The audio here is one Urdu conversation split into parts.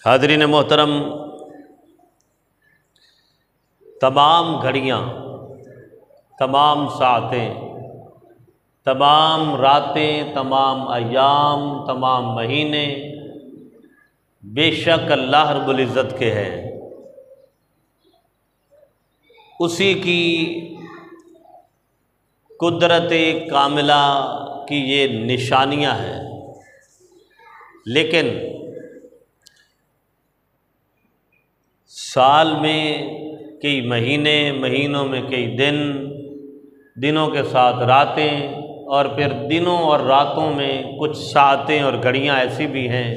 حاضرین محترم، تمام گھڑیاں، تمام ساعتیں، تمام راتیں، تمام ایام، تمام مہینے بے شک اللہ رب العزت کے ہیں۔ اسی کی قدرت کاملہ کی یہ نشانیاں ہیں، لیکن سال میں کئی مہینے، مہینوں میں کئی دن، دنوں کے ساتھ راتیں، اور پھر دنوں اور راتوں میں کچھ ساعتیں اور گھڑیاں ایسی بھی ہیں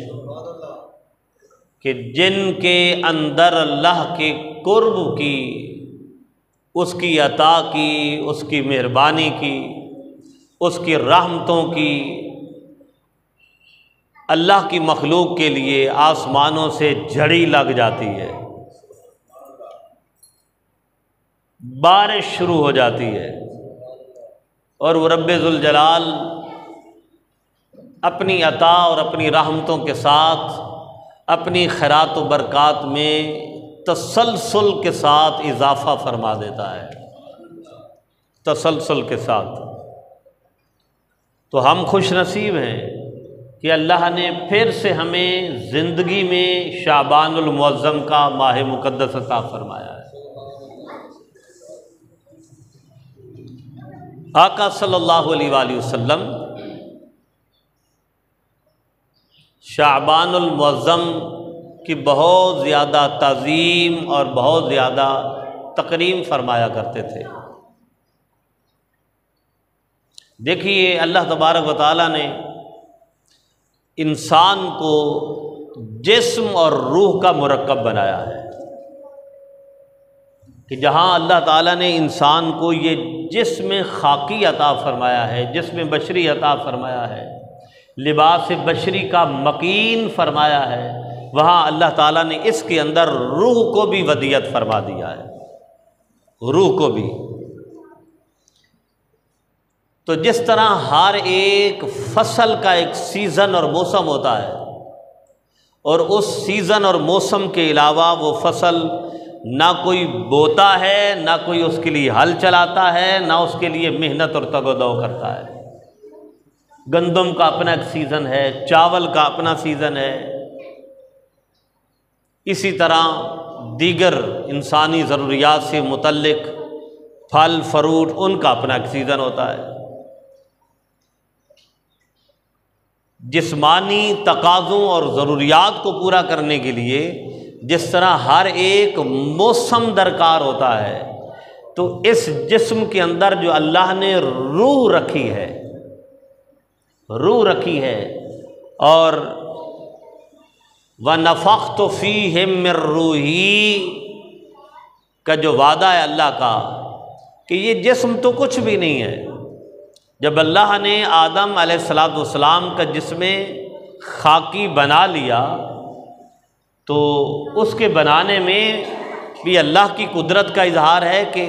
کہ جن کے اندر اللہ کے قرب کی، اس کی عطا کی، اس کی مہربانی کی، اس کی رحمتوں کی، اللہ کی مخلوق کے لیے آسمانوں سے جھڑی لگ جاتی ہے، بارش شروع ہو جاتی ہے، اور وہ رب ذوالجلال اپنی عطا اور اپنی رحمتوں کے ساتھ اپنی خیرات و برکات میں تسلسل کے ساتھ اضافہ فرما دیتا ہے، تسلسل کے ساتھ۔ تو ہم خوش نصیب ہیں کہ اللہ نے پھر سے ہمیں زندگی میں شعبان المعظم کا ماہ مقدس عطا فرمایا ہے۔ آقا صلی اللہ علیہ وآلہ وسلم شعبان المعظم کی بہت زیادہ تعظیم اور بہت زیادہ تکریم فرمایا کرتے تھے۔ دیکھیے، اللہ تبارک و تعالیٰ نے انسان کو جسم اور روح کا مرکب بنایا ہے، کہ جہاں اللہ تعالیٰ نے انسان کو یہ جسم خاکی عطا فرمایا ہے، جسم بشری عطا فرمایا ہے، لباس بشری کا مکین فرمایا ہے، وہاں اللہ تعالیٰ نے اس کے اندر روح کو بھی ودیعت فرما دیا ہے، روح کو بھی۔ تو جس طرح ہر ایک فصل کا ایک سیزن اور موسم ہوتا ہے، اور اس سیزن اور موسم کے علاوہ وہ فصل نہ کوئی بوتا ہے، نہ کوئی اس کے لیے ہل چلاتا ہے، نہ اس کے لیے محنت اور تگ و دو کرتا ہے۔ گندم کا اپنا ایک سیزن ہے، چاول کا اپنا سیزن ہے، اسی طرح دیگر انسانی ضروریات سے متعلق پھل فروٹ، ان کا اپنا ایک سیزن ہوتا ہے۔ جسمانی تقاضوں اور ضروریات کو پورا کرنے کے لیے جس طرح ہر ایک موسم درکار ہوتا ہے، تو اس جسم کے اندر جو اللہ نے روح رکھی ہے، روح رکھی ہے، اور وَنَفَخْتُ فِيهِ مِن رُّوحِي کا جو وعدہ ہے اللہ کا، کہ یہ جسم تو کچھ بھی نہیں ہے۔ جب اللہ نے آدم علیہ السلام کا جسم خاکی بنا لیا، تو اس کے بنانے میں بھی اللہ کی قدرت کا اظہار ہے، کہ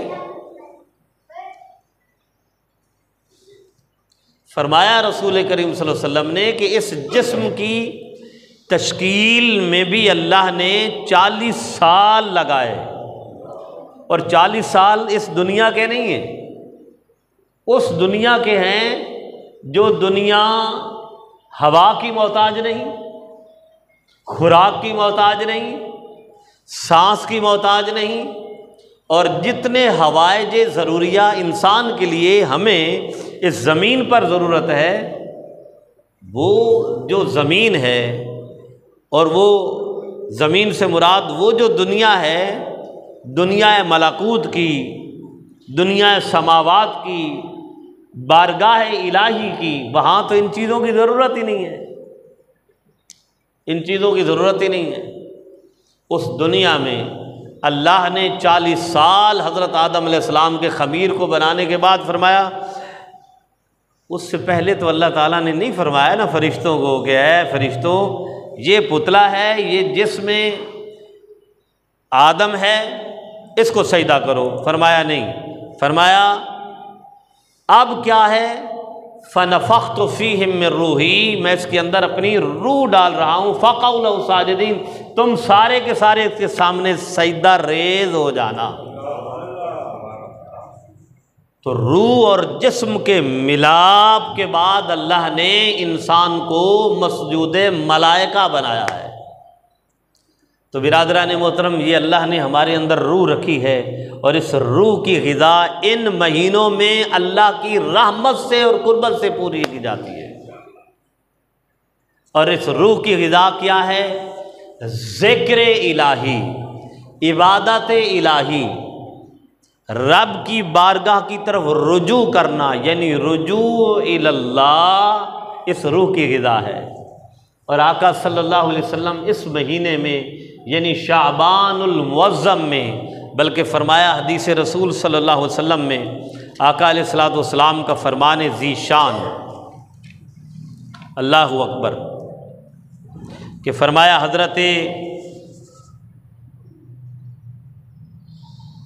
فرمایا رسول کریم صلی اللہ علیہ وسلم نے کہ اس جسم کی تشکیل میں بھی اللہ نے 40 سال لگائے، اور 40 سال اس دنیا کے نہیں ہیں، اس دنیا کے ہیں جو دنیا ہوا کی محتاج نہیں، خوراک کی محتاج نہیں، سانس کی محتاج نہیں، اور جتنے حوائج ضروریہ انسان کے لیے ہمیں اس زمین پر ضرورت ہے، وہ جو زمین ہے، اور وہ زمین سے مراد وہ جو دنیا ہے، دنیا ملکوت کی، دنیا سماوات کی، بارگاہ الہی کی، وہاں تو ان چیزوں کی ضرورت ہی نہیں ہے، ان چیزوں کی ضرورت ہی نہیں ہے۔ اس دنیا میں اللہ نے 40 سال حضرت آدم علیہ السلام کے خمیر کو بنانے کے بعد فرمایا، اس سے پہلے تو اللہ تعالیٰ نے نہیں فرمایا نا فرشتوں کو کہ اے فرشتوں، یہ پتلا ہے، یہ جسم آدم ہے، اس کو سجدہ کرو، فرمایا نہیں، فرمایا اب کیا ہے، فَنَفَخْتُ فِيهِ مِن رُّوحِي، میں اس کے اندر اپنی روح ڈال رہا ہوں، فَقَعُوا لَهُ ساجدین، تم سارے کے سارے اس کے سامنے سجدہ ریز ہو جانا۔ تو روح اور جسم کے ملاپ کے بعد اللہ نے انسان کو مسجود ملائکہ بنایا ہے۔ تو برادران محترم، یہ اللہ نے ہمارے اندر روح رکھی ہے، اور اس روح کی غذا ان مہینوں میں اللہ کی رحمت سے اور قربت سے پوری کی جاتی ہے۔ اور اس روح کی غذا کیا ہے؟ ذکر الہی، عبادت الہی، رب کی بارگاہ کی طرف رجوع کرنا، یعنی رجوع اللہ، اس روح کی غذا ہے۔ اور آقا صلی اللہ علیہ وسلم اس مہینے میں یعنی شعبان المعظم میں، بلکہ فرمایا حدیث رسول صلی اللہ علیہ وسلم میں آقا علیہ الصلوۃ والسلام کا فرمان ذی شان، اللہ اکبر، کہ فرمایا حضرت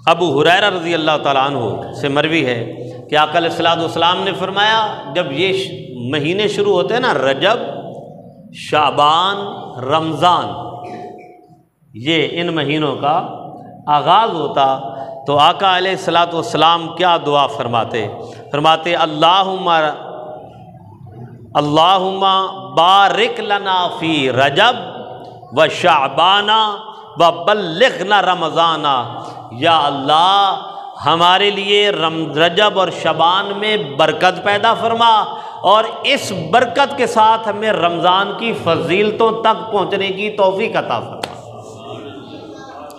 ابو ہریرہ رضی اللہ تعالیٰ عنہ سے مروی ہے کہ آقا علیہ الصلوۃ والسلام نے فرمایا، جب یہ مہینے شروع ہوتے ہیں نا، رجب، شعبان، رمضان، یہ ان مہینوں کا آغاز ہوتا، تو آقا علیہ الصلوۃ والسلام کیا دعا فرماتے؟ فرماتے اللہم بارک لنا فی رجب و شعبان و بلغنا رمضان، یا اللہ ہمارے لیے رجب اور شعبان میں برکت پیدا فرما، اور اس برکت کے ساتھ ہمیں رمضان کی فضیلتوں تک پہنچنے کی توفیق عطا فرما۔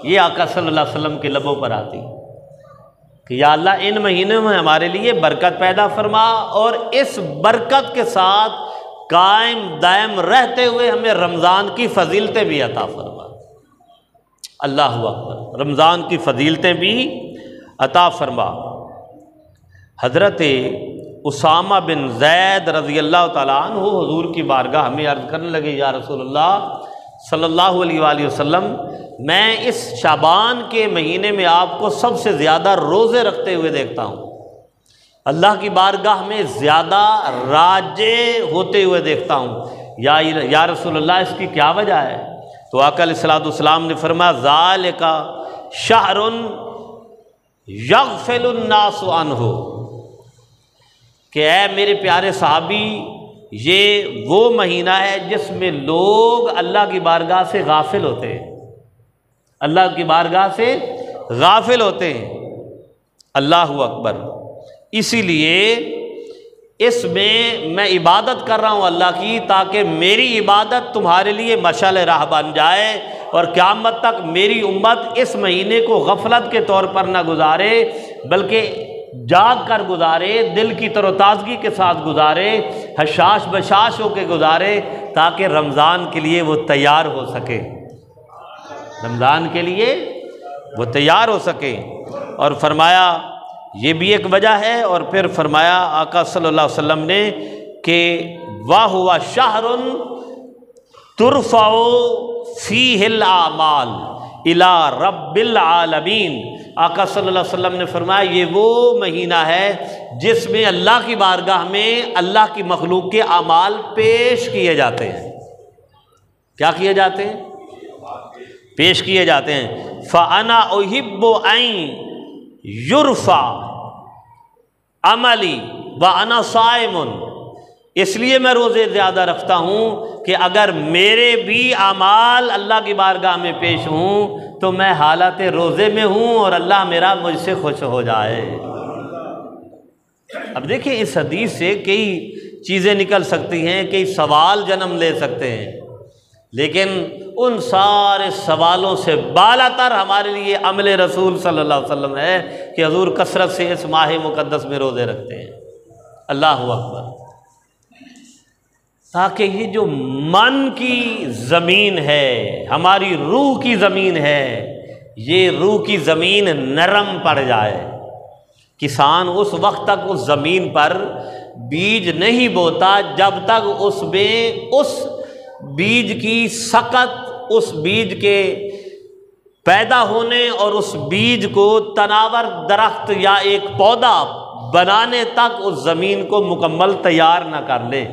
یہ آقا صلی اللہ علیہ وسلم کے لبوں پر آتی کہ یا اللہ ان مہینوں میں ہمارے لیے برکت پیدا فرما، اور اس برکت کے ساتھ قائم دائم رہتے ہوئے ہمیں رمضان کی فضیلتیں بھی عطا فرما۔ اللہ اکبر، رمضان کی فضیلتیں بھی عطا فرما۔ حضرت اسامہ بن زید رضی اللہ تعالیٰ عنہ حضور کی بارگاہ ہمیں عرض کرنے لگے، یا رسول اللہ صلی اللہ علیہ وآلہ وسلم، میں اس شعبان کے مہینے میں آپ کو سب سے زیادہ روزے رکھتے ہوئے دیکھتا ہوں، اللہ کی بارگاہ میں زیادہ راجع ہوتے ہوئے دیکھتا ہوں، یا رسول اللہ اس کی کیا وجہ ہے؟ تو آقا علیہ الصلوۃ والسلام نے فرمایا ذالک شہر یغفل الناس عنہ، کہ اے میرے پیارے صحابی، یہ وہ مہینہ ہے جس میں لوگ اللہ کی بارگاہ سے غافل ہوتے ہیں، اللہ کی بارگاہ سے غافل ہوتے ہیں۔ اللہ اکبر، اسی لیے اس میں عبادت کر رہا ہوں اللہ کی، تاکہ میری عبادت تمہارے لیے مشعل راہ بن جائے، اور قیامت تک میری امت اس مہینے کو غفلت کے طور پر نہ گزارے، بلکہ جاگ کر گزارے، دل کی تر و تازگی کے ساتھ گزارے، حشاش بشاش ہو کے گزارے، تاکہ رمضان کے لیے وہ تیار ہو سکے، رمضان کے لیے وہ تیار ہو سکے۔ اور فرمایا یہ بھی ایک وجہ ہے، اور پھر فرمایا آقا صلی اللہ علیہ وسلم نے کہ وَهُوَ شَهْرٌ تُرْفَعُ فِيهِ الْأَعْمَالُ إِلَىٰ رَبِّ الْعَالَمِينَ۔ آقا صلی اللہ علیہ وسلم نے فرمایا یہ وہ مہینہ ہے جس میں اللہ کی بارگاہ میں اللہ کی مخلوق کے اعمال پیش کیے جاتے ہیں۔ کیا کیے جاتے ہیں؟ پیش کیے جاتے ہیں۔ فَأَنَا أُحِبُّ أَن یرفع عملی وَأَنَا صَائِمٌ، اس لیے میں روزے زیادہ رکھتا ہوں کہ اگر میرے بھی اعمال اللہ کی بارگاہ میں پیش ہوں تو میں حالت روزے میں ہوں، اور اللہ میرا مجھ سے خوش ہو جائے۔ اب دیکھیں اس حدیث سے کئی چیزیں نکل سکتی ہیں، کئی سوال جنم لے سکتے ہیں، لیکن ان سارے سوالوں سے بالا تر ہمارے لیے عمل رسول صلی اللہ علیہ وسلم ہے کہ حضور کثرت سے اس ماہ مقدس میں روزے رکھتے ہیں۔ اللہ اکبر، تاکہ یہ جو من کی زمین ہے، ہماری روح کی زمین ہے، یہ روح کی زمین نرم پڑ جائے۔ کسان اس وقت تک اس زمین پر بیج نہیں بوتا جب تک اس میں اس بیج کی سقط، اس بیج کے پیدا ہونے اور اس بیج کو تناور درخت یا ایک پودا بنانے تک اس زمین کو مکمل تیار نہ کر لے۔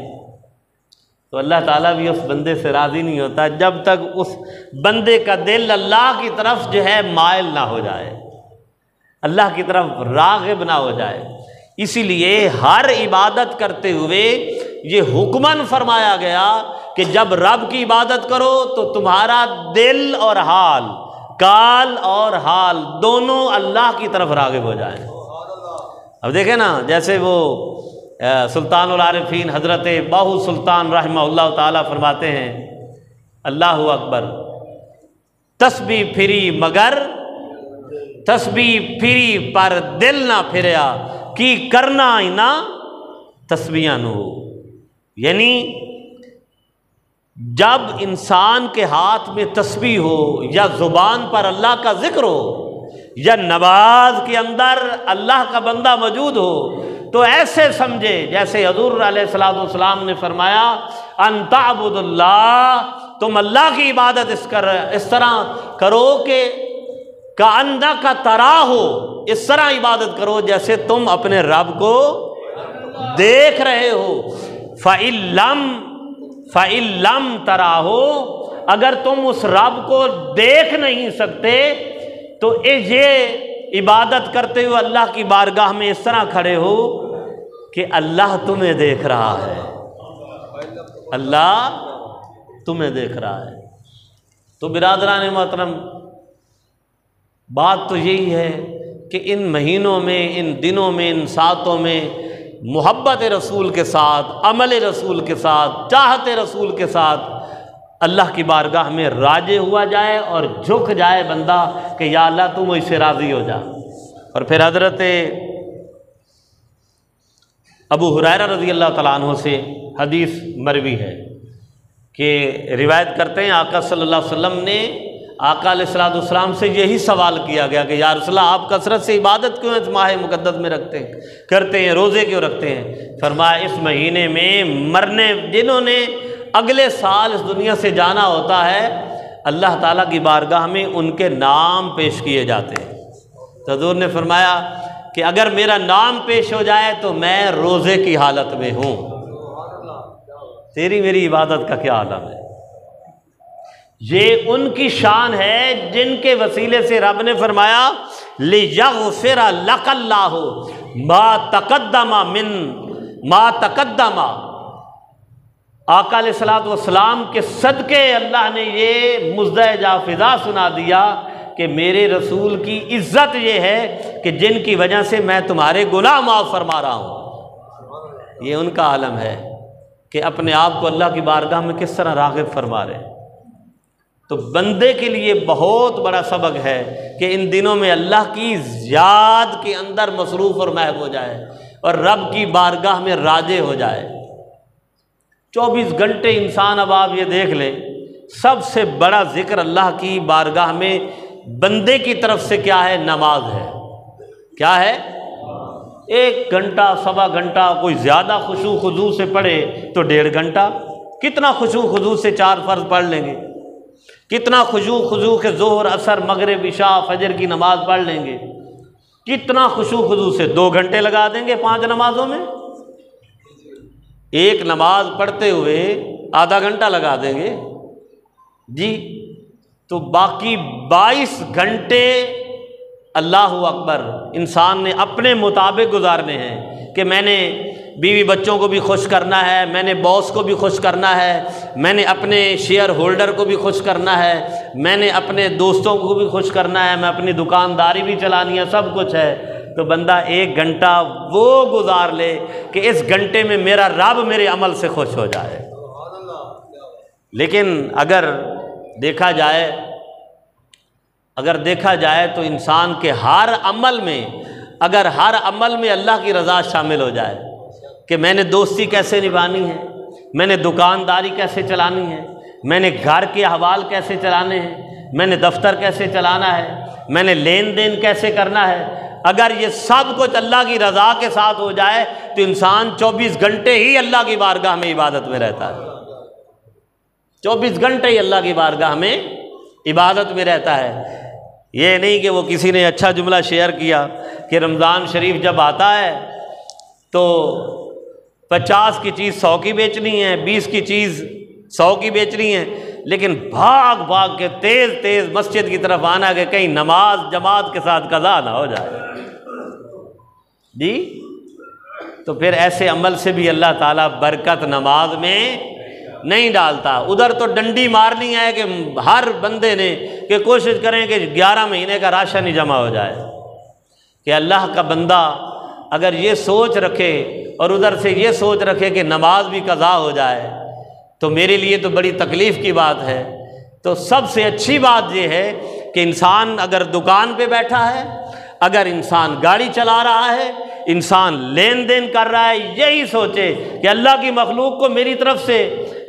تو اللہ تعالیٰ بھی اس بندے سے راضی نہیں ہوتا جب تک اس بندے کا دل اللہ کی طرف جو ہے مائل نہ ہو جائے، اللہ کی طرف راغب نہ ہو جائے۔ اسی لیے ہر عبادت کرتے ہوئے یہ حکماً فرمایا گیا کہ جب رب کی عبادت کرو تو تمہارا دل اور حال، کال اور حال دونوں اللہ کی طرف راغب ہو جائیں۔ اب دیکھیں نا، جیسے وہ سلطان العارفین حضرت باہو سلطان رحمہ اللہ تعالیٰ فرماتے ہیں، اللہ اکبر، تسبیح پھری مگر تسبیح پھری پر دل نہ پھریا، کی کرنا ہی نہ تسبیحاں نو۔ یعنی جب انسان کے ہاتھ میں تسبیح ہو یا زبان پر اللہ کا ذکر ہو یا نماز کے اندر اللہ کا بندہ موجود ہو تو ایسے سمجھے جیسے حضور علیہ الصلوۃ والسلام نے فرمایا، ان تعبد اللہ، تم اللہ کی عبادت اس طرح کرو کہ کأنک تراہ، اس طرح عبادت کرو جیسے تم اپنے رب کو دیکھ رہے ہو۔ فَإِن لَّمْ تَرَاهُ، اگر تم اس رب کو دیکھ نہیں سکتے تو یہ عبادت کرتے ہوئے اللہ کی بارگاہ میں اس طرح کھڑے ہو کہ اللہ تمہیں دیکھ رہا ہے، اللہ تمہیں دیکھ رہا ہے۔ تو برادران محترم، بات تو یہی ہے کہ ان مہینوں میں، ان دنوں میں، ان ساتوں میں محبت رسول کے ساتھ، عمل رسول کے ساتھ، چاہت رسول کے ساتھ اللہ کی بارگاہ میں راجع ہوا جائے اور جھک جائے بندہ کہ یا اللہ تو مجھ سے راضی ہو جا۔ اور پھر حضرت ابو ہریرہ رضی اللہ تعالیٰ عنہ سے حدیث مروی ہے کہ روایت کرتے ہیں آقا صلی اللہ علیہ وسلم نے آقا علیہ الصلوۃ والسلام سے یہی سوال کیا گیا کہ یا رسول اللہ، آپ کثرت سے عبادت کیوں اس ماہ مقدس میں کرتے ہیں، روزے کیوں رکھتے ہیں؟ فرمایا اس مہینے میں مرنے جنہوں نے اگلے سال اس دنیا سے جانا ہوتا ہے، اللہ تعالیٰ کی بارگاہ میں ان کے نام پیش کیے جاتے ہیں۔ تو حضور نے فرمایا کہ اگر میرا نام پیش ہو جائے تو میں روزے کی حالت میں ہوں، تیری میری عبادت کا کیا عالم ہے۔ یہ ان کی شان ہے جن کے وسیلے سے رب نے فرمایا لِيَغْفِرَ لَكَ اللَّهُ مَا تَقَدَّمَ۔ آقا علیہ الصلوۃ والسلام کے صدقے اللہ نے یہ مزدہ فضا سنا دیا کہ میرے رسول کی عزت یہ ہے کہ جن کی وجہ سے میں تمہارے گناہ معاف فرما رہا ہوں۔ یہ ان کا عالم ہے کہ اپنے آپ کو اللہ کی بارگاہ میں کس طرح راغب فرما رہے ہیں۔ تو بندے کے لیے بہت بڑا سبق ہے کہ ان دنوں میں اللہ کی یاد کے اندر مصروف اور محو ہو جائے اور رب کی بارگاہ میں راجع ہو جائے۔ 24 گھنٹے انسان، اب آپ یہ دیکھ لیں، سب سے بڑا ذکر اللہ کی بارگاہ میں بندے کی طرف سے کیا ہے؟ نماز ہے۔ کیا ہے؟ 1 گھنٹہ، سوا گھنٹہ، کوئی زیادہ خشوع خضوع سے پڑھے تو 1.5 گھنٹہ۔ کتنا خشوع خضوع سے 4 فرض پڑھ لیں گے، کتنا خشوع خضوع کے ظہر، عصر، مغرب، عشاء، فجر کی نماز پڑھ لیں گے، کتنا خشوع خضوع سے 2 گھنٹے لگا دیں گے 5 نمازوں میں۔ ایک نماز پڑھتے ہوئے آدھا گھنٹہ لگا دیں گے جی، تو باقی 22 گھنٹے اللہ اکبر انسان نے اپنے مطابق گزارنے ہیں کہ میں نے بیوی بچوں کو بھی خوش کرنا ہے، میں نے باس کو بھی خوش کرنا ہے، میں نے اپنے شیئر ہولڈر کو بھی خوش کرنا ہے، میں نے اپنے دوستوں کو بھی خوش کرنا ہے، میں اپنی دکانداری بھی چلانی ہے، سب کچھ ہے۔ تو بندہ 1 گھنٹہ وہ گزار لے کہ اس گھنٹے میں میرا رب میرے عمل سے خوش ہو جائے۔ لیکن اگر دیکھا جائے تو انسان کے ہر عمل میں، اگر ہر عمل میں اللہ کی رضا شامل ہو جائے کہ میں نے دوستی کیسے نبھانی ہے، میں نے دکانداری کیسے چلانی ہے، میں نے گھر کے احوال کیسے چلانے ہیں، میں نے دفتر کیسے چلانا ہے، میں نے لین دین کیسے کرنا ہے، اگر یہ سب کچھ اللہ کی رضا کے ساتھ ہو جائے تو انسان 24 گھنٹے ہی اللہ کی بارگاہ میں عبادت میں رہتا ہے۔ 24 گھنٹے ہی اللہ کی بارگاہ میں عبادت میں رہتا ہے۔ یہ نہیں کہ وہ کسی نے اچھا جملہ شیئر کیا کہ رمضان شریف جب آتا ہے تو 50 کی چیز 100 کی بیچنی ہے، 20 کی چیز 100 کی بیچنی ہے، لیکن بھاگ بھاگ کے تیز تیز مسجد کی طرف آنا کہ کہیں نماز جماعت کے ساتھ قضا نہ ہو جائے جی۔ تو پھر ایسے عمل سے بھی اللہ تعالیٰ برکت نماز میں نہیں ڈالتا۔ ادھر تو ڈنڈی مارنی ہے کہ ہر بندے نے کہ کوشش کریں کہ 11 مہینے کا راشن ہی جمع ہو جائے، کہ اللہ کا بندہ اگر یہ سوچ رکھے اور ادھر سے یہ سوچ رکھے کہ نماز بھی قضا ہو جائے تو میرے لیے تو بڑی تکلیف کی بات ہے۔ تو سب سے اچھی بات یہ ہے کہ انسان اگر دکان پہ بیٹھا ہے، اگر انسان گاڑی چلا رہا ہے، انسان لین دین کر رہا ہے، یہی سوچے کہ اللہ کی مخلوق کو میری طرف سے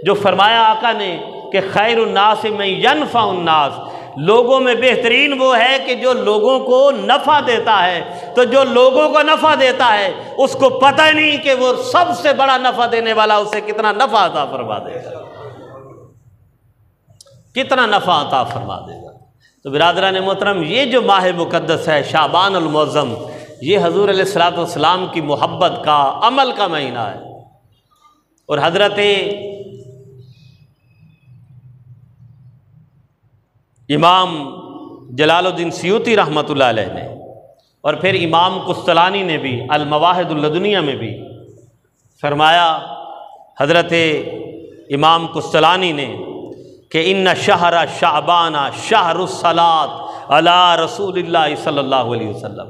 جو فرمایا آقا نے کہ خیر الناس من ینفع الناس، لوگوں میں بہترین وہ ہے کہ جو لوگوں کو نفع دیتا ہے۔ تو جو لوگوں کو نفع دیتا ہے اس کو پتہ نہیں کہ وہ سب سے بڑا نفع دینے والا اسے کتنا نفع عطا فرما دے گا، کتنا نفع عطا فرما دے گا۔ تو برادران محترم، یہ جو ماہ مقدس ہے شعبان المعظم، یہ حضور علیہ الصلوۃ والسلام کی محبت کا، عمل کا مہینہ ہے۔ اور حضرت امام جلال الدین سیوطی رحمۃ اللہ علیہ نے اور پھر امام قسطلانی نے بھی المواہد اللدنیہ میں بھی فرمایا، حضرت امام قسطلانی نے کہ ان شہر شعبان شہر الصلاۃ علی رسول اللہ صلی اللہ علیہ وسلم،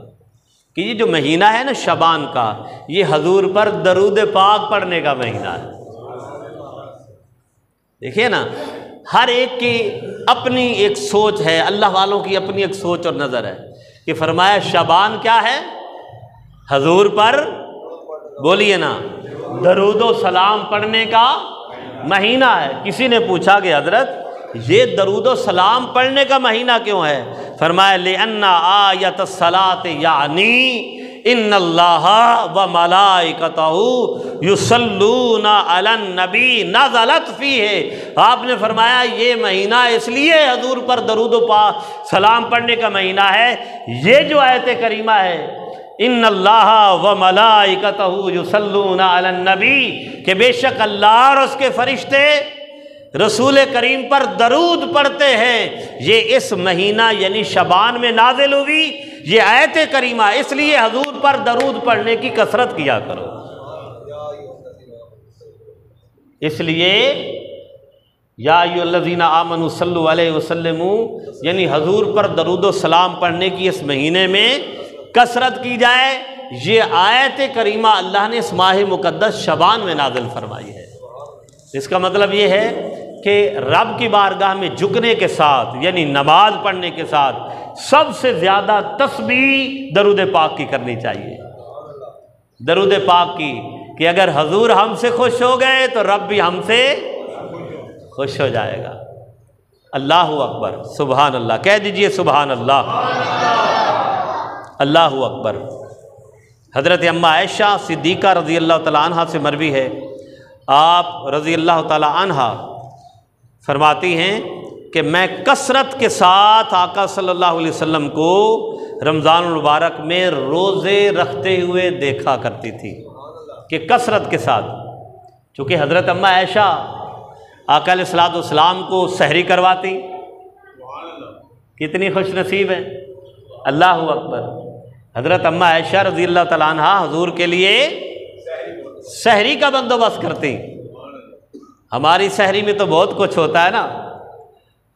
کہ یہ جو مہینہ ہے نا شعبان کا، یہ حضور پر درود پاک پڑھنے کا مہینہ ہے۔ دیکھیے نا، ہر ایک کی اپنی ایک سوچ ہے، اللہ والوں کی اپنی ایک سوچ اور نظر ہے کہ فرمایا شعبان کیا ہے؟ حضور پر بولیے نا درود و سلام پڑھنے کا مہینہ ہے۔ کسی نے پوچھا کہ حضرت یہ درود و سلام پڑھنے کا مہینہ کیوں ہے؟ فرمایا لِأَنَّ آیَةَ الصَّلَاةِ یعنی ان اللہ وملائکتہ یصلون علی النبی نزلت فیہ۔ آپ نے فرمایا یہ مہینہ اس لیے حضور پر درود و سلام پڑھنے کا مہینہ ہے، یہ جو آیت کریمہ ہے ان اللہ وملائکتہ یصلون علی النبی، کہ بے شک اللہ اور اس کے فرشتے رسول کریم پر درود پڑھتے ہیں، یہ اس مہینہ یعنی شعبان میں نازل ہوئی یہ آیت کریمہ، اس لیے حضور پر درود پڑھنے کی کثرت کیا کرو۔ اس لیے یا ایھا الذین آمنوا صلوا علیہ وسلم، یعنی حضور پر درود و سلام پڑھنے کی اس مہینے میں کثرت کی جائے۔ یہ آیت کریمہ اللہ نے اس ماہ مقدس شعبان میں نازل فرمائی ہے۔ اس کا مطلب یہ ہے کہ رب کی بارگاہ میں جھکنے کے ساتھ یعنی نماز پڑھنے کے ساتھ سب سے زیادہ تسبیح درود پاک کی کرنی چاہیے، درود پاک کی، کہ اگر حضور ہم سے خوش ہو گئے تو رب بھی ہم سے خوش ہو جائے گا۔ اللہ اکبر، سبحان اللہ، کہہ دیجئے سبحان اللہ، اللہ اکبر۔ حضرت اماں عائشہ صدیقہ رضی اللہ تعالیٰ عنہ سے مروی ہے، آپ رضی اللہ تعالیٰ عنہ فرماتی ہیں کہ میں کثرت کے ساتھ آقا صلی اللہ علیہ وسلم کو رمضان المبارک میں روزے رکھتے ہوئے دیکھا کرتی تھی، کہ کثرت کے ساتھ، چونکہ حضرت اماں عائشہ آقا علیہ الصلوۃ والسلام کو سحری کرواتی، کتنی خوش نصیب ہے، اللہ اکبر۔ حضرت اماں عائشہ رضی اللہ تعالیٰ عنہ حضور کے لیے سحری کا بندوبست کرتی۔ ہماری سحری میں تو بہت کچھ ہوتا ہے نا،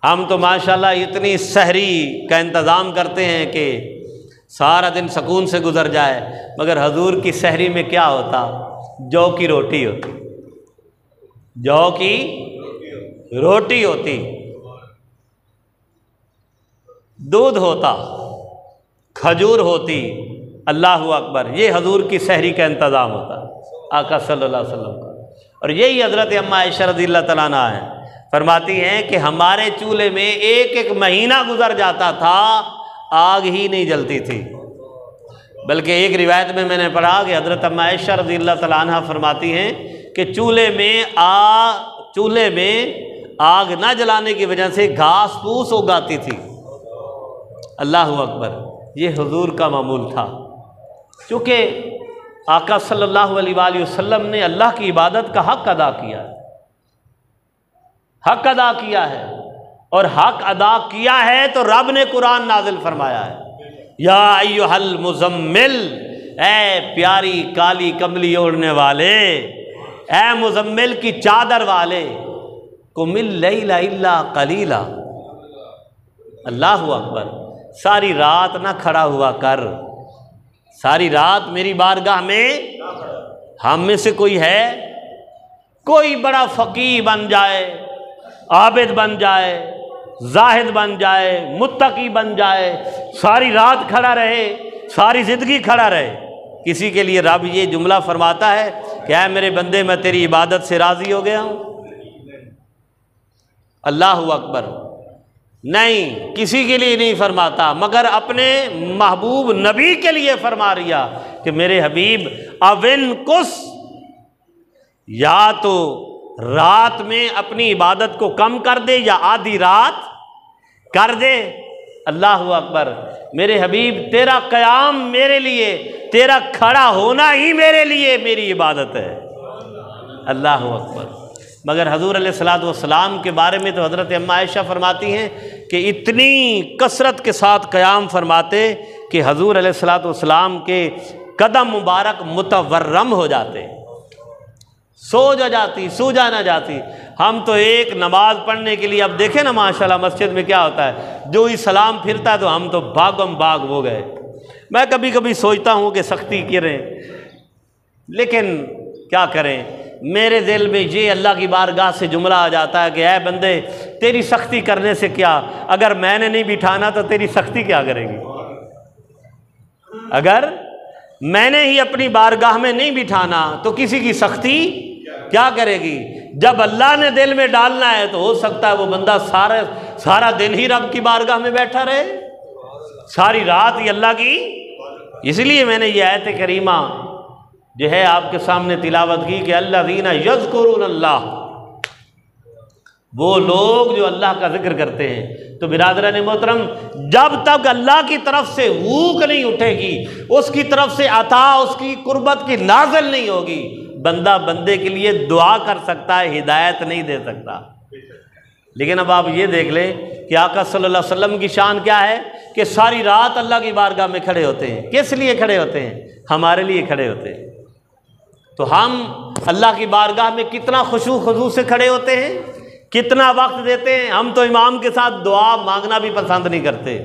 ہم تو ماشاءاللہ اتنی سحری کا انتظام کرتے ہیں کہ سارا دن سکون سے گزر جائے، مگر حضور کی سحری میں کیا ہوتا؟ جو کی روٹی ہوتی، جو کی روٹی ہوتی، دودھ ہوتا، کھجور ہوتی، اللہ اکبر، یہ حضور کی سحری کا انتظام ہوتا آقا صلی اللہ علیہ وسلم کا۔ اور یہی حضرت اماں عائشہ رضی اللہ تعالیٰ عنہ ہیں، فرماتی ہیں کہ ہمارے چولہے میں ایک ایک مہینہ گزر جاتا تھا آگ ہی نہیں جلتی تھی، بلکہ ایک روایت میں نے پڑھا کہ حضرت اماں عائشہ رضی اللہ تعالیٰ عنہ فرماتی ہیں کہ چولہے میں آگ نہ جلانے کی وجہ سے گھاس پھوس اگاتی تھی، اللہ اکبر۔ یہ حضور کا معمول تھا، چونکہ آقا صلی اللہ علیہ وآلہ وسلم نے اللہ کی عبادت کا حق ادا کیا ہے، حق ادا کیا ہے، اور حق ادا کیا ہے تو رب نے قرآن نازل فرمایا ہے، یا ایھا المزمل، اے پیاری کالی کملی اوڑھنے والے، اے مزمل کی چادر والے، قم اللیل الا قلیلا، اللہ اکبر، ساری رات نہ کھڑا ہوا کر، ساری رات میری بارگاہ میں۔ ہم میں سے کوئی ہے، کوئی بڑا فقیہ بن جائے، عابد بن جائے، زاہد بن جائے، متقی بن جائے، ساری رات کھڑا رہے، ساری زندگی کھڑا رہے، کسی کے لیے رب یہ جملہ فرماتا ہے کہ اے میرے بندے میں تیری عبادت سے راضی ہو گیا ہوں؟ اللہ اکبر، نہیں، کسی کے لیے نہیں فرماتا، مگر اپنے محبوب نبی کے لیے فرما رہا کہ میرے حبیب اوین کس، یا تو رات میں اپنی عبادت کو کم کر دے یا آدھی رات کر دے۔ اللہ اکبر، میرے حبیب تیرا قیام میرے لیے، تیرا کھڑا ہونا ہی میرے لیے میری عبادت ہے۔ اللہ اکبر، مگر حضور علیہ الصلوۃ والسلام کے بارے میں تو حضرت ام عائشہ فرماتی ہیں کہ اتنی کثرت کے ساتھ قیام فرماتے کہ حضور علیہ الصلوۃ والسلام کے قدم مبارک متورم ہو جاتے، سو جا نہ جاتی۔ ہم تو ایک نماز پڑھنے کے لیے، اب دیکھیں نا ماشاءاللہ مسجد میں کیا ہوتا ہے، جو ہی سلام پھرتا ہے تو ہم تو بھاگم بھاگ ہو گئے۔ میں کبھی کبھی سوچتا ہوں کہ سختی کریں، لیکن کیا کریں، میرے دل میں یہ اللہ کی بارگاہ سے جملہ آ جاتا ہے کہ اے بندے، تیری سختی کرنے سے کیا، اگر میں نے نہیں بٹھانا تو تیری سختی کیا کرے گی؟ اگر میں نے ہی اپنی بارگاہ میں نہیں بٹھانا تو کسی کی سختی کیا کرے گی؟ جب اللہ نے دل میں ڈالنا ہے تو ہو سکتا ہے وہ بندہ سارا دن ہی رب کی بارگاہ میں بیٹھا رہے، ساری رات ہی اللہ کی۔ اس لیے میں نے یہ آیت کریمہ جو ہے آپ کے سامنے تلاوت کی کہ الذین یذکرون اللہ، وہ لوگ جو اللہ کا ذکر کرتے ہیں۔ تو برادران محترم، جب تک اللہ کی طرف سے ہوک نہیں اٹھے گی، اس کی طرف سے عطا، اس کی قربت کی نازل نہیں ہوگی، بندہ بندے کے لیے دعا کر سکتا ہے، ہدایت نہیں دے سکتا۔ لیکن اب آپ یہ دیکھ لیں کہ آقا صلی اللہ علیہ وسلم کی شان کیا ہے کہ ساری رات اللہ کی بارگاہ میں کھڑے ہوتے ہیں۔ کس لیے کھڑے ہوتے ہیں؟ ہمارے لیے کھڑے ہوتے ہیں۔ تو ہم اللہ کی بارگاہ میں کتنا خشوع خضوع سے کھڑے ہوتے ہیں، کتنا وقت دیتے ہیں۔ ہم تو امام کے ساتھ دعا مانگنا بھی پسند نہیں کرتے،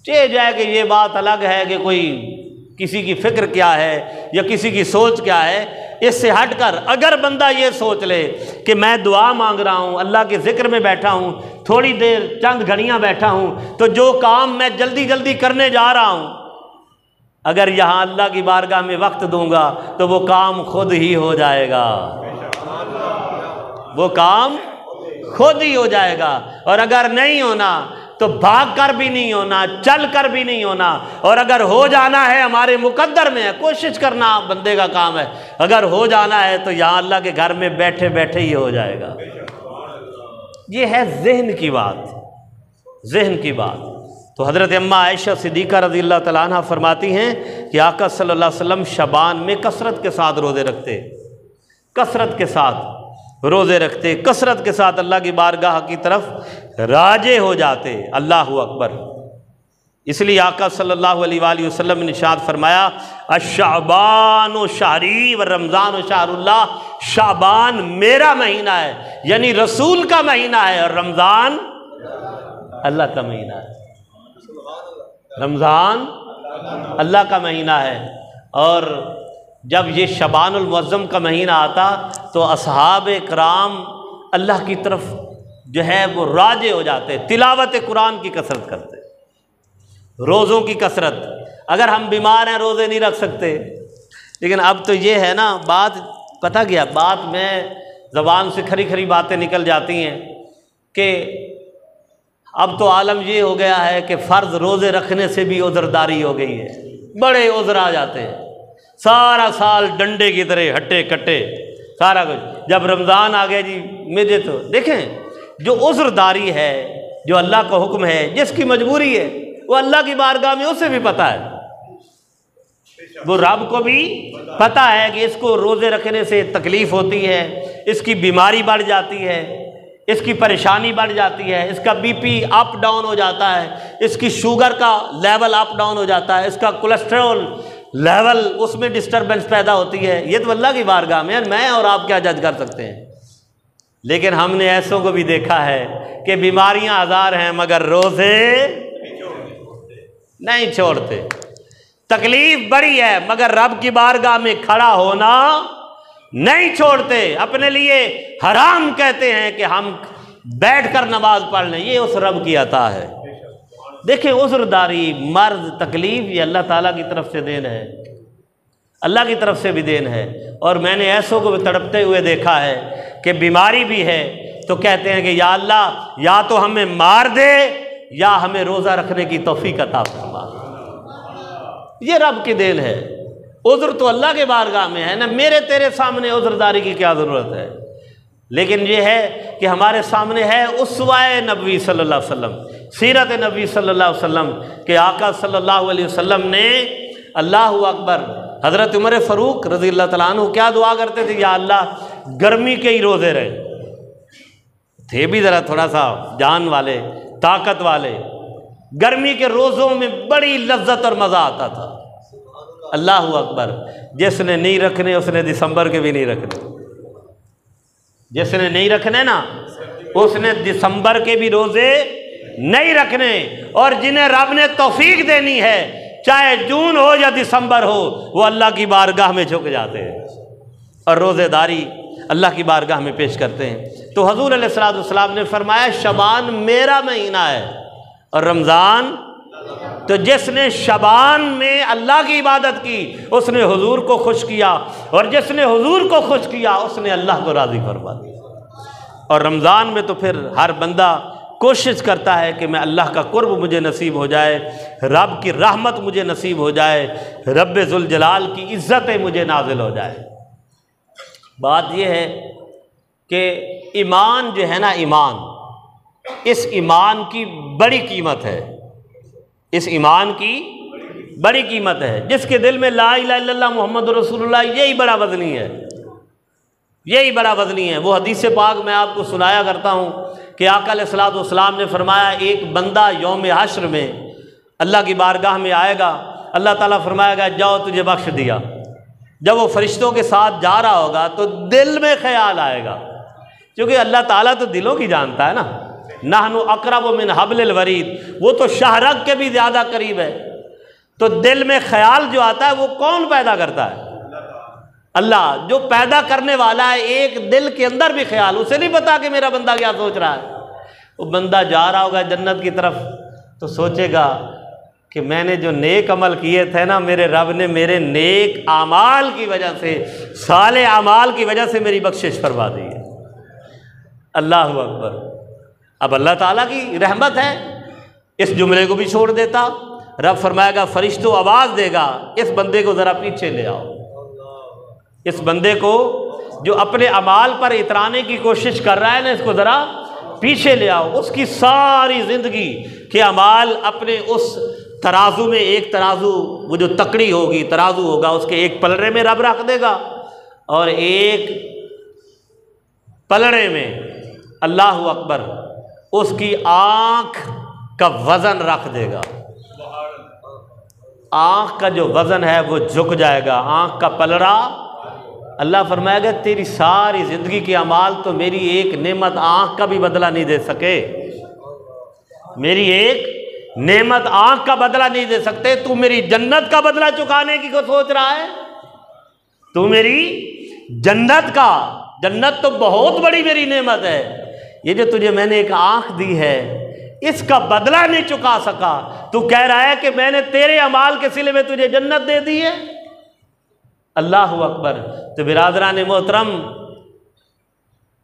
چاہے جائے کہ یہ بات الگ ہے کہ کوئی کسی کی فکر کیا ہے یا کسی کی سوچ کیا ہے، اس سے ہٹ کر اگر بندہ یہ سوچ لے کہ میں دعا مانگ رہا ہوں، اللہ کے ذکر میں بیٹھا ہوں، تھوڑی دیر چند گھڑیاں بیٹھا ہوں، تو جو کام میں جلدی جلدی کرنے جا رہا ہوں، اگر یہاں اللہ کی بارگاہ میں وقت دوں گا تو وہ کام خود ہی ہو جائے گا، وہ کام خود ہی ہو جائے گا۔ اور اگر نہیں ہونا تو بھاگ کر بھی نہیں ہونا، چل کر بھی نہیں ہونا، اور اگر ہو جانا ہے ہمارے مقدر میں ہے، کوشش کرنا بندے کا کام ہے، اگر ہو جانا ہے تو یہاں اللہ کے گھر میں بیٹھے بیٹھے ہی ہو جائے گا۔ یہ ہے ذہن کی بات، ذہن کی بات۔ تو حضرت اماں عائشہ صدیقہ رضی اللہ تعالیٰ عنہ فرماتی ہیں کہ آقا صلی اللہ علیہ وسلم شعبان میں کثرت کے ساتھ روزے رکھتے، کثرت کے ساتھ روزے رکھتے، کثرت کے ساتھ اللہ کی بارگاہ کی طرف راجع ہو جاتے۔ اللہ اکبر، اس لیے آقا صلی اللہ علیہ وآلہ وسلم نے ارشاد فرمایا الشعبان شہری و رمضان شہر اللہ، شعبان میرا مہینہ ہے، یعنی رسول کا مہینہ ہے، اور رمضان اللہ کا مہینہ ہے، رمضان اللہ کا مہینہ ہے۔ اور جب یہ شعبان المعظم کا مہینہ آتا تو اصحاب کرام اللہ کی طرف جو ہے وہ راجع ہو جاتے، تلاوت قرآن کی کثرت کرتے، روزوں کی کثرت۔ اگر ہم بیمار ہیں روزے نہیں رکھ سکتے، لیکن اب تو یہ ہے نا بات، پتہ کیا بات میں زبان سے کھری کھری باتیں نکل جاتی ہیں کہ اب تو عالم یہ ہو گیا ہے کہ فرض روزے رکھنے سے بھی عذرداری ہو گئی ہے، بڑے عذر آ جاتے ہیں، سارا سال ڈنڈے کی طرح ہٹے کٹے سارا کچھ، جب رمضان آ گیا جی مجھے تو دیکھیں جو عذرداری ہے، جو اللہ کا حکم ہے، جس کی مجبوری ہے، وہ اللہ کی بارگاہ میں اسے بھی پتہ ہے، وہ رب کو بھی پتہ ہے کہ اس کو روزے رکھنے سے تکلیف ہوتی ہے، اس کی بیماری بڑھ جاتی ہے، اس کی پریشانی بڑھ جاتی ہے، اس کا بی پی اپ ڈاؤن ہو جاتا ہے، اس کی شوگر کا لیول اپ ڈاؤن ہو جاتا ہے، اس کا کولیسٹرول لیول اس میں ڈسٹربنس پیدا ہوتی ہے۔ یہ تو اللہ کی بارگاہ میں اور آپ کیا جج کر سکتے ہیں؟ لیکن ہم نے ایسوں کو بھی دیکھا ہے کہ بیماریاں ہزار ہیں مگر روزے نہیں چھوڑتے، تکلیف بڑی ہے مگر رب کی بارگاہ میں کھڑا ہونا نہیں چھوڑتے، اپنے لیے حرام کہتے ہیں کہ ہم بیٹھ کر نماز پڑھ لیں، یہ اس رب کی عطا ہے۔ دیکھیں عذرداری، مرض، تکلیف یہ اللہ تعالیٰ کی طرف سے دین ہے، اللہ کی طرف سے بھی دین ہے۔ اور میں نے ایسوں کو بھی تڑپتے ہوئے دیکھا ہے کہ بیماری بھی ہے تو کہتے ہیں کہ یا اللہ یا تو ہمیں مار دے یا ہمیں روزہ رکھنے کی توفیق عطا فرما۔ یہ رب کی دین ہے، عذر تو اللہ کے بارگاہ میں ہے نا، میرے تیرے سامنے عذرداری کی کیا ضرورت ہے؟ لیکن یہ ہے کہ ہمارے سامنے ہے اسوہ نبوی صلی اللہ علیہ وسلم، سیرت نبی صلی اللہ علیہ وسلم کہ آقا صلی اللہ علیہ وسلم نے اللہ اکبر، حضرت عمر فاروق رضی اللہ تعالیٰ عنہ کیا دعا کرتے تھے؟ یا اللہ گرمی کے ہی روزے رہے، تھے بھی ذرا تھوڑا سا جان والے، طاقت والے، گرمی کے روزوں میں بڑی لذت اور مزہ آتا تھا۔ اللہ اکبر، جس نے نہیں رکھنے اس نے دسمبر کے بھی نہیں رکھنے، جس نے نہیں رکھنے نا اس نے دسمبر کے بھی روزے نہیں رکھنے، اور جنہیں رب نے توفیق دینی ہے چاہے جون ہو یا دسمبر ہو وہ اللہ کی بارگاہ میں جھک جاتے ہیں اور روزے داری اللہ کی بارگاہ میں پیش کرتے ہیں۔ تو حضور علیہ الصلوۃ والسلام نے فرمایا شعبان میرا مہینہ ہے اور رمضان، تو جس نے شعبان میں اللہ کی عبادت کی اس نے حضور کو خوش کیا، اور جس نے حضور کو خوش کیا اس نے اللہ کو راضی فرما دیا۔ اور رمضان میں تو پھر ہر بندہ کوشش کرتا ہے کہ میں اللہ کا قرب مجھے نصیب ہو جائے، رب کی رحمت مجھے نصیب ہو جائے، رب ذوالجلال کی عزتیں مجھے نازل ہو جائے۔ بات یہ ہے کہ ایمان جو ہے نا، ایمان، اس ایمان کی بڑی قیمت ہے، اس ایمان کی بڑی قیمت ہے۔ جس کے دل میں لا الہ الا اللہ محمد رسول اللہ، یہی بڑا وزنی ہے، یہی بڑا وزنی ہے۔ وہ حدیث پاک میں آپ کو سنایا کرتا ہوں کہ آقا علیہ الصلوۃ والسلام نے فرمایا ایک بندہ یوم حشر میں اللہ کی بارگاہ میں آئے گا، اللہ تعالیٰ فرمائے گا جاؤ تجھے بخش دیا۔ جب وہ فرشتوں کے ساتھ جا رہا ہوگا تو دل میں خیال آئے گا، کیونکہ اللہ تعالیٰ تو دلوں کی جانتا ہے نا، نحن اقرب من حبل الورید، وہ تو شہرگ کے بھی زیادہ قریب ہے۔ تو دل میں خیال جو آتا ہے وہ کون پیدا کرتا ہے؟ اللہ، جو پیدا کرنے والا ہے۔ ایک دل کے اندر بھی خیال، اسے نہیں پتا کہ میرا بندہ کیا سوچ رہا ہے۔ وہ بندہ جا رہا ہوگا جنت کی طرف تو سوچے گا کہ میں نے جو نیک عمل کیے تھے نا، میرے رب نے میرے نیک اعمال کی وجہ سے، صالح اعمال کی وجہ سے میری بخشش فرما دی ہے۔ اللہ اکبر۔ اب اللہ تعالیٰ کی رحمت ہے، اس جملے کو بھی چھوڑ دیتا، رب فرمائے گا فرشتوں آواز دے گا اس بندے کو ذرا پیچھے لے آؤ، اس بندے کو جو اپنے اعمال پر اترانے کی کوشش کر رہا ہے نا، اس کو ذرا پیچھے لے آؤ۔ اس کی ساری زندگی کے اعمال اپنے اس ترازو میں، ایک ترازو وہ جو تکڑی ہوگی، ترازو ہوگا، اس کے ایک پلڑے میں رب رکھ دے گا اور ایک پلڑے میں اللہ اکبر اس کی آنکھ کا وزن رکھ دے گا۔ آنکھ کا جو وزن ہے وہ جھک جائے گا، آنکھ کا پلڑا۔ اللہ فرمائے گا تیری ساری زندگی کے اعمال تو میری ایک نعمت آنکھ کا بھی بدلہ نہیں دے سکے، میری ایک نعمت آنکھ کا بدلہ نہیں دے سکتے، تو میری جنت کا بدلہ چکانے کی کو سوچ رہا ہے؟ تو میری جنت کا، جنت تو بہت بڑی میری نعمت ہے، یہ جو تجھے میں نے ایک آنکھ دی ہے اس کا بدلہ نہیں چکا سکا، تو کہہ رہا ہے کہ میں نے تیرے اعمال کے صلے میں تجھے جنت دے دی ہے۔ اللہ اکبر۔ تو برادران محترم،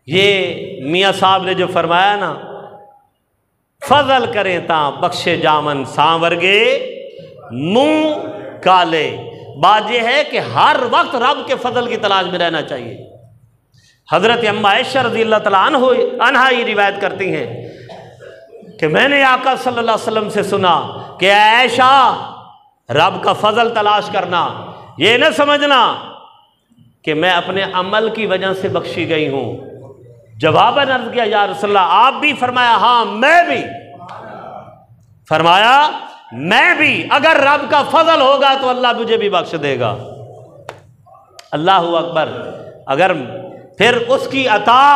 یہ میاں صاحب نے جو فرمایا نا، فضل کرے تاں بخشے جامن سانورگے منہ کالے، بات یہ ہے کہ ہر وقت رب کے فضل کی تلاش میں رہنا چاہیے۔ حضرت اما عائشہ رضی اللہ تعالیٰ عنہا یہ روایت کرتی ہیں کہ میں نے آقا صلی اللہ علیہ وسلم سے سنا کہ اے عائشہ، رب کا فضل تلاش کرنا، یہ نہ سمجھنا کہ میں اپنے عمل کی وجہ سے بخشی گئی ہوں۔ جواباً عرض کیا یا رسول اللہ آپ بھی؟ فرمایا ہاں میں بھی۔ فرمایا میں بھی، اگر رب کا فضل ہوگا تو اللہ مجھے بھی بخش دے گا۔ اللہ اکبر۔ اگر پھر اس کی عطا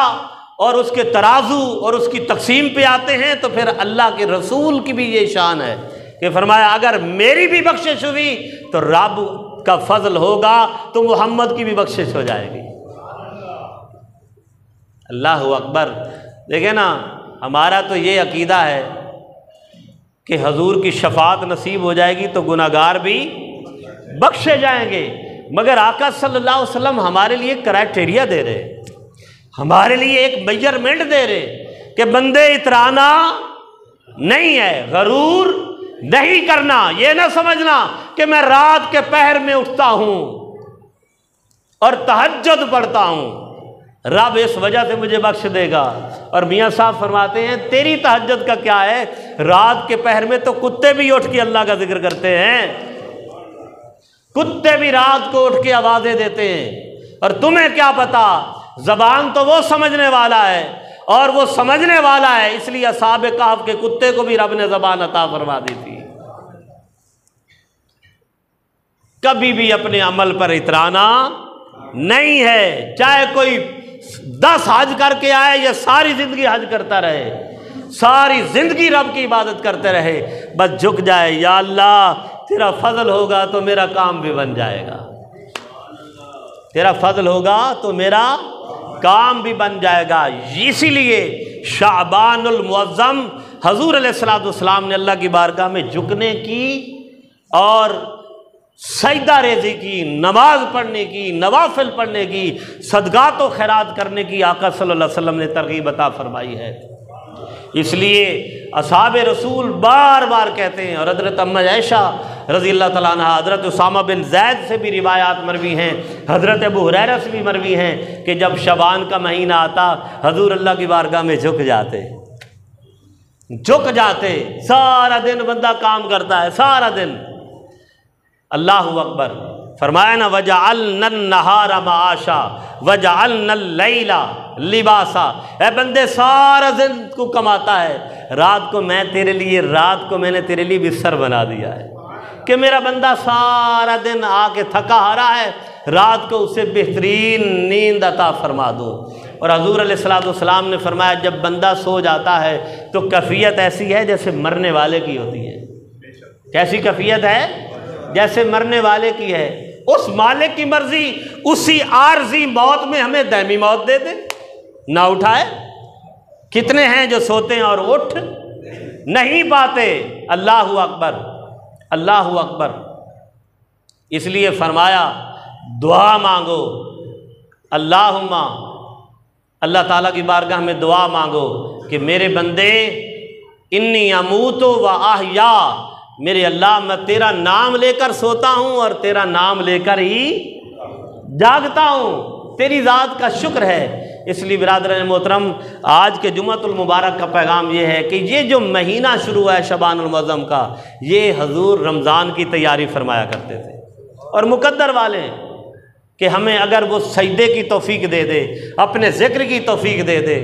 اور اس کے ترازو اور اس کی تقسیم پہ آتے ہیں تو پھر اللہ کے رسول کی بھی یہ شان ہے کہ فرمایا اگر میری بھی بخشش ہوئی تو رب کا فضل ہوگا تو محمد کی بھی بخشش ہو جائے گی۔ اللہ اکبر۔ دیکھیں نا، ہمارا تو یہ عقیدہ ہے کہ حضور کی شفاعت نصیب ہو جائے گی تو گناہگار بھی بخشے جائیں گے، مگر آقا صلی اللہ علیہ وسلم ہمارے لیے کرائٹیریا دے رہے، ہمارے لیے ایک میجرمنٹ دے رہے کہ بندے اترانا نہیں ہے، غرور نہیں کرنا، یہ نہ سمجھنا کہ میں رات کے پہر میں اٹھتا ہوں اور تہجد پڑھتا ہوں، رب اس وجہ سے مجھے بخش دے گا۔ اور میاں صاحب فرماتے ہیں تیری تہجد کا کیا ہے، رات کے پہر میں تو کتے بھی اٹھ کے اللہ کا ذکر کرتے ہیں، کتے بھی رات کو اٹھ کے آوازیں دیتے ہیں، اور تمہیں کیا پتا، زبان تو وہ سمجھنے والا ہے اور وہ سمجھنے والا ہے، اس لیے اصحاب کہف کے کتے کو بھی رب نے زبان عطا فرما دی تھی۔ کبھی بھی اپنے عمل پر اترانا نہیں ہے، چاہے کوئی 10 حج کر کے آئے یا ساری زندگی حج کرتا رہے، ساری زندگی رب کی عبادت کرتے رہے، بس جھک جائے، یا اللہ تیرا فضل ہوگا تو میرا کام بھی بن جائے گا، تیرا فضل ہوگا تو میرا کام بھی بن جائے گا۔ اسی لیے شعبان المعظم حضور علیہ الصلوۃ والسلام نے اللہ کی بارگاہ میں جھکنے کی اور سجدہ ریزی کی، نماز پڑھنے کی، نوافل پڑھنے کی، صدقات و خیرات کرنے کی آقا صلی اللہ علیہ وسلم نے ترغیب عطا فرمائی ہے۔ اس لیے اصحاب رسول بار بار کہتے ہیں، اور حضرت ام عائشہ رضی اللہ تعالیٰ عنہ، حضرت اسامہ بن زید سے بھی روایات مروی ہیں، حضرت ابو ہریرہ سے بھی مروی ہیں کہ جب شعبان کا مہینہ آتا حضور اللہ کی بارگاہ میں جھک جاتے، سارا دن بندہ کام کرتا ہے، سارا دن، اللہ اکبر۔ فرمایا نا وَجَعَلْنَا النَّهَارَ مَعَاشًا وَجَعَلْنَا اللَّيْلَ لِبَاسًا، اے بندے سارا دن کو کماتا ہے، رات کو میں نے تیرے لیے بستر بنا دیا ہے کہ میرا بندہ سارا دن آ کے تھکا ہارا ہے، رات کو اسے بہترین نیند عطا فرما دو۔ اور حضور علیہ الصلوۃ والسلام نے فرمایا جب بندہ سو جاتا ہے تو کیفیت ایسی ہے جیسے مرنے والے کی ہوتی ہے۔ کیسی کیفیت ہے؟ جیسے مرنے والے کی ہے۔ اس مالک کی مرضی اسی عارضی موت میں ہمیں دائمی موت دے دے، نہ اٹھائے۔ کتنے ہیں جو سوتے ہیں اور اٹھ نہیں پاتے؟ اللہ اکبر، اللہ اکبر۔ اس لیے فرمایا دعا مانگو، اللہم، اللہ تعالیٰ کی بارگاہ میں دعا مانگو کہ میرے بندے انی اموت و احیا، میرے اللہ میں تیرا نام لے کر سوتا ہوں اور تیرا نام لے کر ہی جاگتا ہوں، تیری ذات کا شکر ہے۔ اس لیے برادران محترم، آج کے جمعۃ المبارک کا پیغام یہ ہے کہ یہ جو مہینہ شروع ہے شعبان المعظم کا، یہ حضور رمضان کی تیاری فرمایا کرتے تھے، اور مقدر والے کہ ہمیں اگر وہ سجدے کی توفیق دے دے، اپنے ذکر کی توفیق دے دے،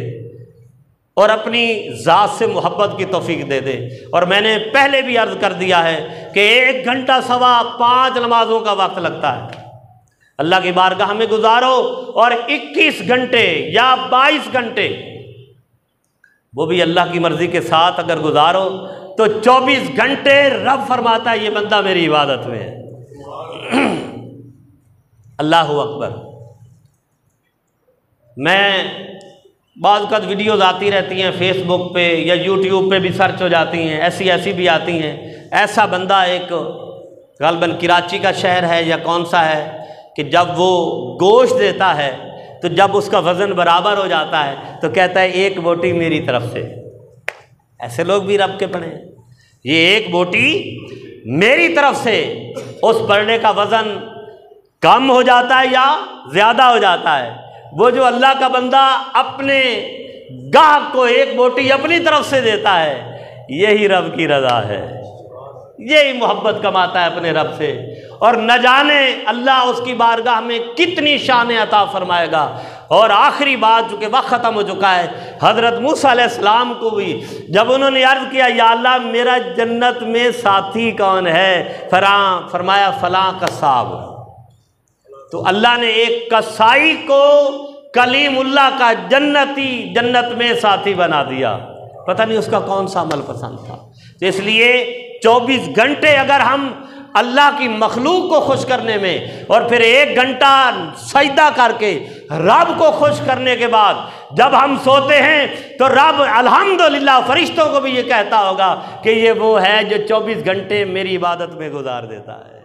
اور اپنی ذات سے محبت کی توفیق دے دے۔ اور میں نے پہلے بھی عرض کر دیا ہے کہ 1 گھنٹہ سوا 5 نمازوں کا وقت لگتا ہے، اللہ کی بارگاہ میں گزارو، اور 21 گھنٹے یا 22 گھنٹے وہ بھی اللہ کی مرضی کے ساتھ اگر گزارو تو 24 گھنٹے رب فرماتا ہے یہ بندہ میری عبادت میں ہے۔ اللہ اکبر۔ میں بعض اوقات ویڈیوز آتی رہتی ہیں فیس بک پہ یا یوٹیوب پہ بھی سرچ ہو جاتی ہیں، ایسی بھی آتی ہیں۔ ایسا بندہ ایک غالباً کراچی کا شہر ہے یا کون سا ہے کہ جب وہ گوشت دیتا ہے تو جب اس کا وزن برابر ہو جاتا ہے تو کہتا ہے 1 بوٹی میری طرف سے۔ ایسے لوگ بھی رب کے پڑھے، یہ 1 بوٹی میری طرف سے۔ اس پڑھنے کا وزن کم ہو جاتا ہے یا زیادہ ہو جاتا ہے؟ وہ جو اللہ کا بندہ اپنے گاہک کو 1 بوٹی اپنی طرف سے دیتا ہے، یہی رب کی رضا ہے، یہی محبت کماتا ہے اپنے رب سے۔ اور نہ جانے اللہ اس کی بارگاہ میں کتنی شان عطا فرمائے گا۔ اور آخری بات، چونکہ وقت ختم ہو چکا ہے، حضرت موسیٰ علیہ السلام کو بھی جب انہوں نے عرض کیا یا اللہ میرا جنت میں ساتھی کون ہے، فرمایا فلاں قصاب، تو اللہ نے ایک قصائی کو کلیم اللہ کا جنت میں ساتھی بنا دیا۔ پتہ نہیں اس کا کون سا عمل پسند تھا۔ تو اس لیے 24 گھنٹے اگر ہم اللہ کی مخلوق کو خوش کرنے میں، اور پھر 1 گھنٹہ سجدہ کر کے رب کو خوش کرنے کے بعد جب ہم سوتے ہیں تو رب الحمدللہ فرشتوں کو بھی یہ کہتا ہوگا کہ یہ وہ ہے جو 24 گھنٹے میری عبادت میں گزار دیتا ہے۔